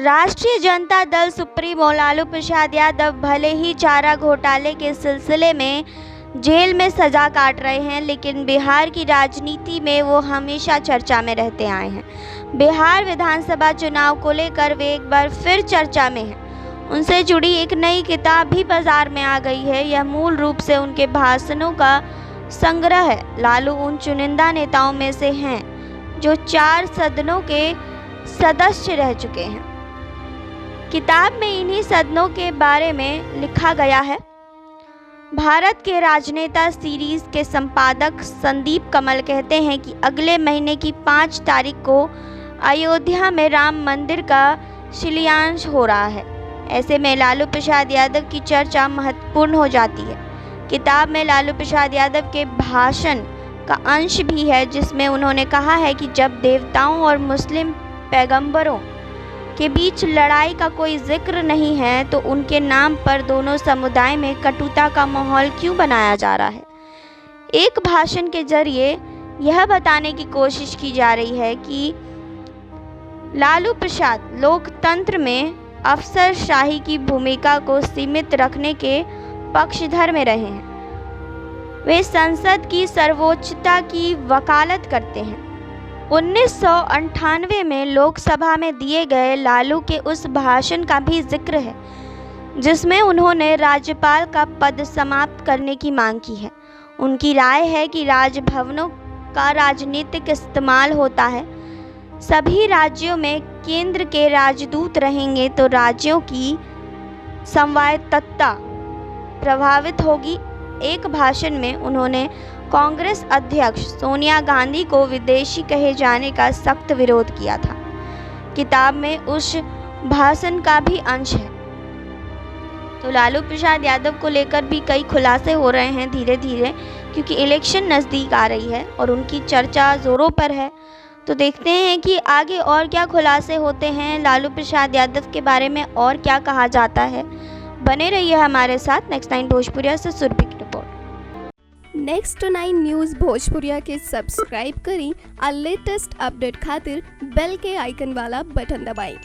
राष्ट्रीय जनता दल सुप्रीमो लालू प्रसाद यादव भले ही चारा घोटाले के सिलसिले में जेल में सजा काट रहे हैं, लेकिन बिहार की राजनीति में वो हमेशा चर्चा में रहते आए हैं। बिहार विधानसभा चुनाव को लेकर वे एक बार फिर चर्चा में हैं। उनसे जुड़ी एक नई किताब भी बाजार में आ गई है। यह मूल रूप से उनके भाषणों का संग्रह है। लालू उन चुनिंदा नेताओं में से हैं जो 4 सदनों के सदस्य रह चुके हैं। किताब में इन्हीं सदनों के बारे में लिखा गया है। भारत के राजनेता सीरीज के संपादक संदीप कमल कहते हैं कि अगले महीने की 5 तारीख को अयोध्या में राम मंदिर का शिलान्यास हो रहा है। ऐसे में लालू प्रसाद यादव की चर्चा महत्वपूर्ण हो जाती है। किताब में लालू प्रसाद यादव के भाषण का अंश भी है, जिसमें उन्होंने कहा है कि जब देवताओं और मुस्लिम पैगंबरों के बीच लड़ाई का कोई जिक्र नहीं है, तो उनके नाम पर दोनों समुदाय में कटुता का माहौल क्यों बनाया जा रहा है। एक भाषण के जरिए यह बताने की कोशिश की जा रही है कि लालू प्रसाद लोकतंत्र में अफसरशाही की भूमिका को सीमित रखने के पक्षधर में रहे हैं। वे संसद की सर्वोच्चता की वकालत करते हैं। 1998 में लोकसभा में दिए गए लालू के उस भाषण का भी जिक्र है, जिसमें उन्होंने राज्यपाल का पद समाप्त करने की मांग की है। उनकी राय है कि राजभवनों का राजनीतिक इस्तेमाल होता है। सभी राज्यों में केंद्र के राजदूत रहेंगे तो राज्यों की स्वायत्तता प्रभावित होगी। एक भाषण में उन्होंने कांग्रेस अध्यक्ष सोनिया गांधी को विदेशी कहे जाने का सख्त विरोध किया था। किताब में उस भाषण का भी अंश है। तो लालू प्रसाद यादव को लेकर भी कई खुलासे हो रहे हैं धीरे धीरे, क्योंकि इलेक्शन नज़दीक आ रही है और उनकी चर्चा ज़ोरों पर है। तो देखते हैं कि आगे और क्या खुलासे होते हैं, लालू प्रसाद यादव के बारे में और क्या कहा जाता है। बने रहिए हमारे साथ। नेक्स्ट 9 भोजपुरिया से सुरभि की रिपोर्ट। नेक्स्ट 9 न्यूज़ भोजपुरिया के सब्सक्राइब करी और लेटेस्ट अपडेट खातिर बेल के आइकन वाला बटन दबाएं।